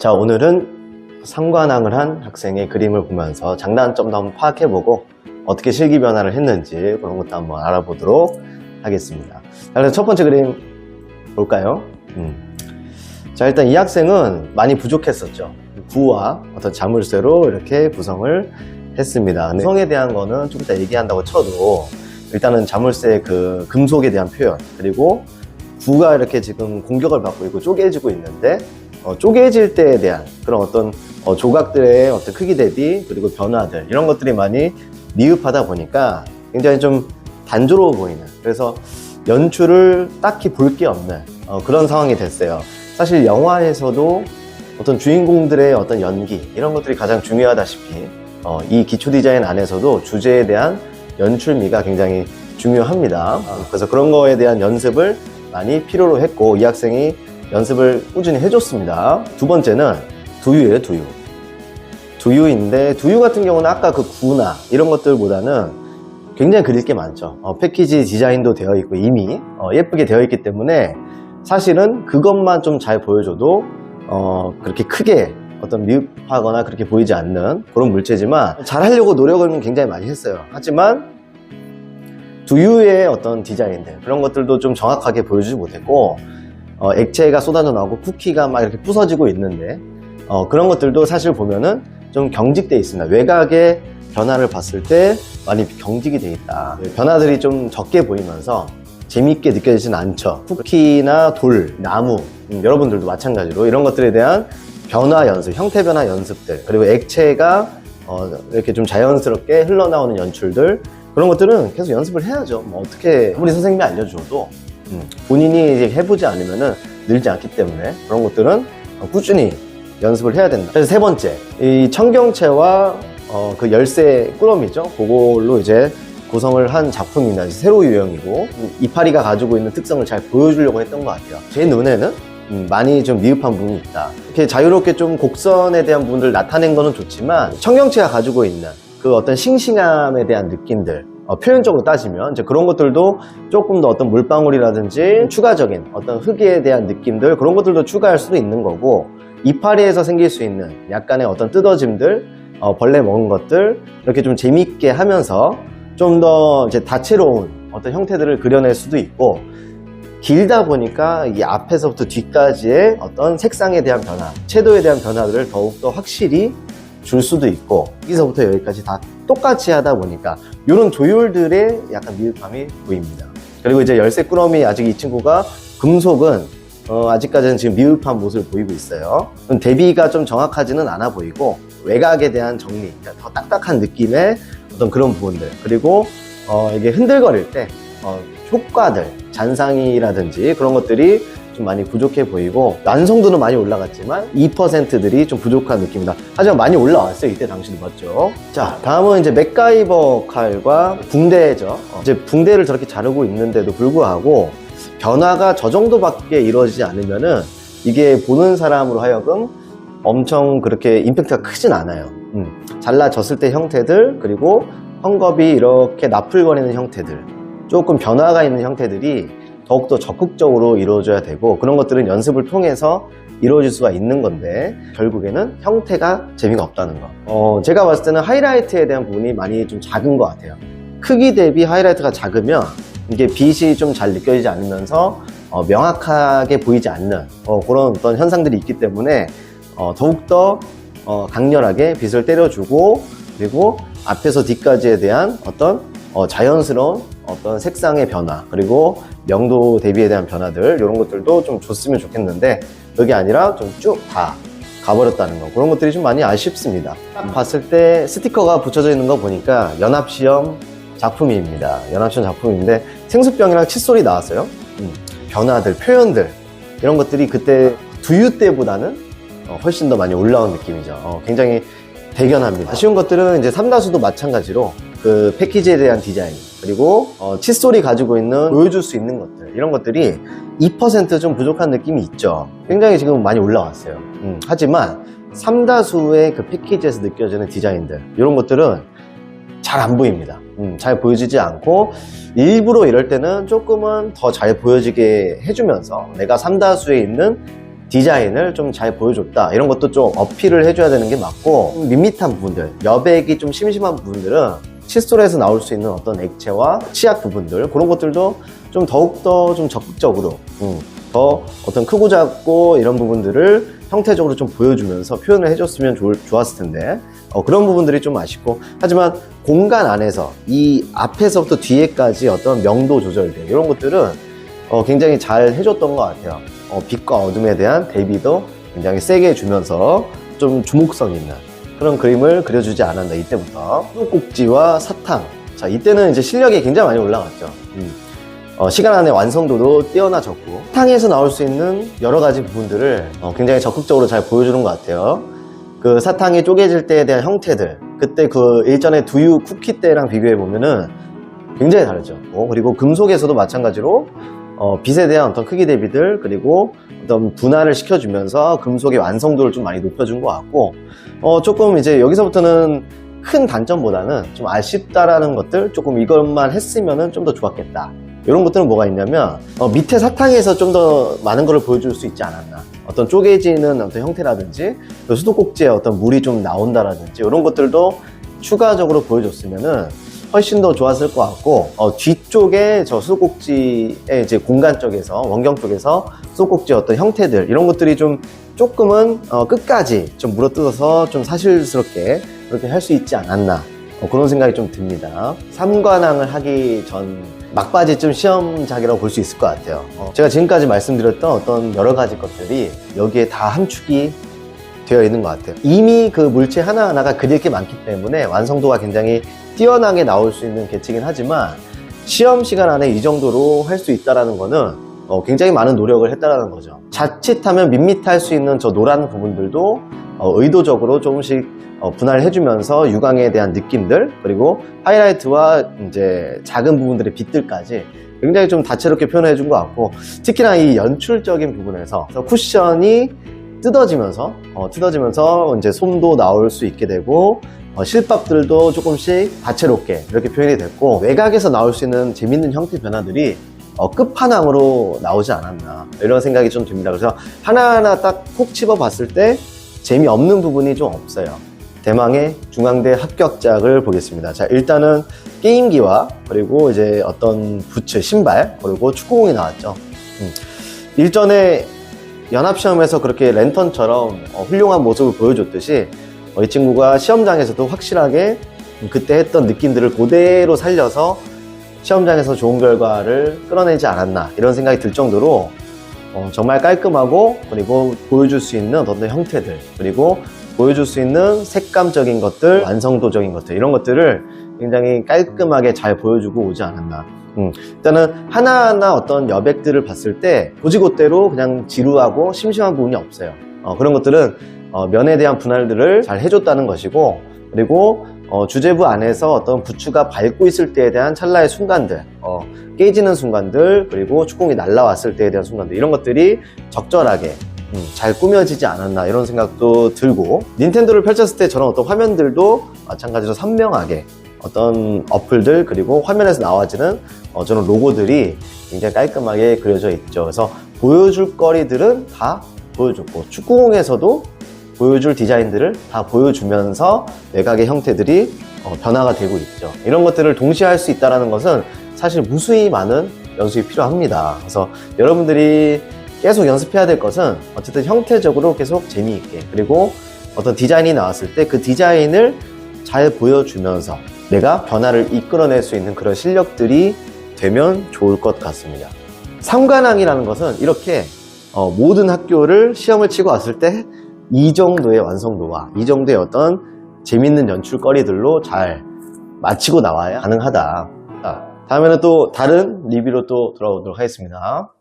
자, 오늘은 상관왕을 한 학생의 그림을 보면서 장단점도 한번 파악해보고 어떻게 실기 변화를 했는지 그런 것도 한번 알아보도록 하겠습니다. 자, 그래서 첫 번째 그림 볼까요? 자, 일단 이 학생은 많이 부족했었죠. 구와 어떤 자물쇠로 이렇게 구성을 했습니다. 구성에 대한 거는 좀 이따 얘기한다고 쳐도 일단은 자물쇠의 그 금속에 대한 표현, 그리고 구가 이렇게 지금 공격을 받고 있고 쪼개지고 있는데 쪼개질 때에 대한 그런 어떤 조각들의 어떤 크기 대비, 그리고 변화들, 이런 것들이 많이 미흡하다 보니까 굉장히 좀 단조로워 보이는, 그래서 연출을 딱히 볼 게 없는 그런 상황이 됐어요. 사실 영화에서도 어떤 주인공들의 어떤 연기, 이런 것들이 가장 중요하다시피 이 기초 디자인 안에서도 주제에 대한 연출미가 굉장히 중요합니다. 그래서 그런 거에 대한 연습을 많이 필요로 했고, 이 학생이 연습을 꾸준히 해줬습니다. 두 번째는 두유예요, 두유. 두유인데, 두유 같은 경우는 아까 그 구나 이런 것들보다는 굉장히 그릴 게 많죠. 패키지 디자인도 되어 있고 이미 예쁘게 되어 있기 때문에 사실은 그것만 좀 잘 보여줘도 그렇게 크게 어떤 미흡하거나 그렇게 보이지 않는 그런 물체지만, 잘 하려고 노력은 굉장히 많이 했어요. 하지만 두유의 어떤 디자인들, 그런 것들도 좀 정확하게 보여주지 못했고, 액체가 쏟아져 나오고 쿠키가 막 이렇게 부서지고 있는데 그런 것들도 사실 보면은 좀 경직되어 있습니다. 외곽의 변화를 봤을 때 많이 경직이 되어 있다. 변화들이 좀 적게 보이면서 재미있게 느껴지진 않죠. 쿠키나 돌, 나무, 여러분들도 마찬가지로 이런 것들에 대한 변화 연습, 형태 변화 연습들, 그리고 액체가 이렇게 좀 자연스럽게 흘러나오는 연출들, 그런 것들은 계속 연습을 해야죠. 뭐 어떻게 아무리 선생님이 알려줘도 본인이 이제 해보지 않으면은 늘지 않기 때문에 그런 것들은 꾸준히 연습을 해야 된다. 그래서 세 번째, 이 청경채와 그 열쇠 꾸러미죠. 그걸로 이제 구성을 한 작품입니다. 새로 유형이고, 이파리가 가지고 있는 특성을 잘 보여주려고 했던 것 같아요. 제 눈에는 많이 좀 미흡한 부분이 있다. 이렇게 자유롭게 좀 곡선에 대한 부분들을 나타낸 거는 좋지만, 청경채가 가지고 있는 그 어떤 싱싱함에 대한 느낌들, 표현적으로 따지면 이제 그런 것들도 조금 더 어떤 물방울이라든지 추가적인 어떤 흙에 대한 느낌들, 그런 것들도 추가할 수도 있는 거고, 이파리에서 생길 수 있는 약간의 어떤 뜯어짐들, 벌레 먹은 것들, 이렇게 좀 재미있게 하면서 좀 더 이제 다채로운 어떤 형태들을 그려낼 수도 있고, 길다 보니까 이 앞에서부터 뒤까지의 어떤 색상에 대한 변화, 채도에 대한 변화들을 더욱더 확실히 줄 수도 있고, 여기서부터 여기까지 다 똑같이 하다 보니까 이런 조율들의 약간 미흡함이 보입니다. 그리고 이제 열쇠 꾸러미, 아직 이 친구가 금속은 아직까지는 지금 미흡한 모습을 보이고 있어요. 대비가 좀 정확하지는 않아 보이고, 외곽에 대한 정리, 그러니까 더 딱딱한 느낌의 어떤 그런 부분들, 그리고 이게 흔들거릴 때 효과들, 잔상이라든지 그런 것들이 좀 많이 부족해 보이고, 완성도는 많이 올라갔지만 2%들이 좀 부족한 느낌이다. 하지만 많이 올라왔어요. 이때 당시도 맞죠. 자, 다음은 이제 맥가이버 칼과 붕대죠. 이제 붕대를 저렇게 자르고 있는데도 불구하고 변화가 저 정도밖에 이루어지지 않으면은 이게 보는 사람으로 하여금 엄청 그렇게 임팩트가 크진 않아요. 잘라졌을 때 형태들, 그리고 헝겊이 이렇게 나풀거리는 형태들, 조금 변화가 있는 형태들이 더욱더 적극적으로 이루어져야 되고, 그런 것들은 연습을 통해서 이루어질 수가 있는 건데, 결국에는 형태가 재미가 없다는 거. 제가 봤을 때는 하이라이트에 대한 부분이 많이 좀 작은 것 같아요. 크기 대비 하이라이트가 작으면 이게 빛이 좀 잘 느껴지지 않으면서 명확하게 보이지 않는 그런 어떤 현상들이 있기 때문에 더욱더 강렬하게 빛을 때려주고, 그리고 앞에서 뒤까지에 대한 어떤 자연스러운 어떤 색상의 변화, 그리고 명도 대비에 대한 변화들, 이런 것들도 좀 줬으면 좋겠는데, 그게 아니라 좀 쭉 다 가버렸다는 거, 그런 것들이 좀 많이 아쉽습니다. 딱 봤을 때 스티커가 붙여져 있는 거 보니까 연합시험 작품입니다. 연합시험 작품인데 생수병이랑 칫솔이 나왔어요. 변화들, 표현들, 이런 것들이 그때 두유 때보다는 훨씬 더 많이 올라온 느낌이죠. 굉장히 대견합니다. 아쉬운 것들은 이제 삼다수도 마찬가지로 그 패키지에 대한 디자인, 그리고 칫솔이 가지고 있는 보여줄 수 있는 것들, 이런 것들이 2% 좀 부족한 느낌이 있죠. 굉장히 지금 많이 올라왔어요. 하지만 삼다수의 그 패키지에서 느껴지는 디자인들, 이런 것들은 잘 안 보입니다. 잘 보여지지 않고, 일부러 이럴 때는 조금은 더 잘 보여지게 해주면서 내가 삼다수에 있는 디자인을 좀 잘 보여줬다, 이런 것도 좀 어필을 해줘야 되는 게 맞고, 밋밋한 부분들, 여백이 좀 심심한 부분들은 칫솔에서 나올 수 있는 어떤 액체와 치약 부분들, 그런 것들도 좀 더욱더 좀 적극적으로 더 어떤 크고 작고 이런 부분들을 형태적으로 좀 보여주면서 표현을 해줬으면 좋았을 텐데, 그런 부분들이 좀 아쉽고, 하지만 공간 안에서 이 앞에서부터 뒤에까지 어떤 명도 조절들, 이런 것들은 굉장히 잘 해줬던 것 같아요. 빛과 어둠에 대한 대비도 굉장히 세게 해주면서 좀 주목성 있는 그런 그림을 그려주지 않았나, 이때부터. 수도꼭지와 사탕. 자, 이때는 이제 실력이 굉장히 많이 올라갔죠. 시간 안에 완성도도 뛰어나졌고, 사탕에서 나올 수 있는 여러 가지 부분들을 굉장히 적극적으로 잘 보여주는 것 같아요. 그 사탕이 쪼개질 때에 대한 형태들, 그때 그 일전에 두유 쿠키 때랑 비교해 보면은 굉장히 다르죠. 그리고 금속에서도 마찬가지로 빛에 대한 어떤 크기 대비들, 그리고 어떤 분할을 시켜주면서 금속의 완성도를 좀 많이 높여준 것 같고, 조금 이제 여기서부터는 큰 단점보다는 좀 아쉽다라는 것들, 조금 이것만 했으면은 좀 더 좋았겠다, 이런 것들은 뭐가 있냐면, 밑에 사탕에서 좀 더 많은 걸 보여줄 수 있지 않았나, 어떤 쪼개지는 어떤 형태라든지, 수도꼭지에 어떤 물이 좀 나온다라든지, 이런 것들도 추가적으로 보여줬으면은 훨씬 더 좋았을 것 같고, 뒤쪽에 저 수도꼭지의 이제 공간 쪽에서, 원경 쪽에서 수도꼭지의 어떤 형태들, 이런 것들이 좀 조금은 끝까지 좀 물어뜯어서 좀 사실스럽게 그렇게 할 수 있지 않았나, 그런 생각이 좀 듭니다. 삼관왕을 하기 전 막바지쯤 시험작이라고 볼 수 있을 것 같아요. 제가 지금까지 말씀드렸던 어떤 여러 가지 것들이 여기에 다 함축이 되어 있는 것 같아요. 이미 그 물체 하나하나가 그릴 게 많기 때문에 완성도가 굉장히 뛰어나게 나올 수 있는 개체이긴 하지만, 시험 시간 안에 이 정도로 할 수 있다는 거는 굉장히 많은 노력을 했다는 거죠. 자칫하면 밋밋할 수 있는 저 노란 부분들도 의도적으로 조금씩 분할해주면서 유광에 대한 느낌들, 그리고 하이라이트와 이제 작은 부분들의 빛들까지 굉장히 좀 다채롭게 표현해 준 것 같고, 특히나 이 연출적인 부분에서 쿠션이 뜯어지면서 이제 솜도 나올 수 있게 되고, 실밥들도 조금씩 다채롭게 이렇게 표현이 됐고, 외곽에서 나올 수 있는 재밌는 형태 변화들이 끝판왕으로 나오지 않았나, 이런 생각이 좀 듭니다. 그래서 하나하나 딱 콕 집어 봤을 때 재미없는 부분이 좀 없어요. 대망의 중앙대 합격작을 보겠습니다. 자, 일단은 게임기와, 그리고 이제 어떤 부츠, 신발, 그리고 축구공이 나왔죠. 일전에 연합시험에서 그렇게 랜턴처럼 훌륭한 모습을 보여줬듯이, 이 친구가 시험장에서도 확실하게 그때 했던 느낌들을 그대로 살려서 시험장에서 좋은 결과를 끌어내지 않았나, 이런 생각이 들 정도로 정말 깔끔하고, 그리고 보여줄 수 있는 어떤 형태들, 그리고 보여줄 수 있는 색감적인 것들, 완성도적인 것들, 이런 것들을 굉장히 깔끔하게 잘 보여주고 오지 않았나. 일단은 하나하나 어떤 여백들을 봤을 때 고지고대로 그냥 지루하고 심심한 부분이 없어요. 그런 것들은 면에 대한 분할들을 잘 해줬다는 것이고, 그리고 주제부 안에서 어떤 부츠가 밟고 있을 때에 대한 찰나의 순간들, 깨지는 순간들, 그리고 축공이 날아왔을 때에 대한 순간들, 이런 것들이 적절하게 잘 꾸며지지 않았나, 이런 생각도 들고, 닌텐도를 펼쳤을 때 저런 어떤 화면들도 마찬가지로 선명하게 어떤 어플들, 그리고 화면에서 나와지는 저런 로고들이 굉장히 깔끔하게 그려져 있죠. 그래서 보여줄 거리들은 다 보여줬고, 축구공에서도 보여줄 디자인들을 다 보여주면서 외곽의 형태들이 변화가 되고 있죠. 이런 것들을 동시에 할 수 있다는 것은 사실 무수히 많은 연습이 필요합니다. 그래서 여러분들이 계속 연습해야 될 것은 어쨌든 형태적으로 계속 재미있게, 그리고 어떤 디자인이 나왔을 때 그 디자인을 잘 보여주면서 내가 변화를 이끌어낼 수 있는 그런 실력들이 되면 좋을 것 같습니다. 삼관왕이라는 것은 이렇게 모든 학교를 시험을 치고 왔을 때 이 정도의 완성도와 이 정도의 어떤 재밌는 연출거리들로 잘 마치고 나와야 가능하다. 다음에는 또 다른 리뷰로 또 돌아오도록 하겠습니다.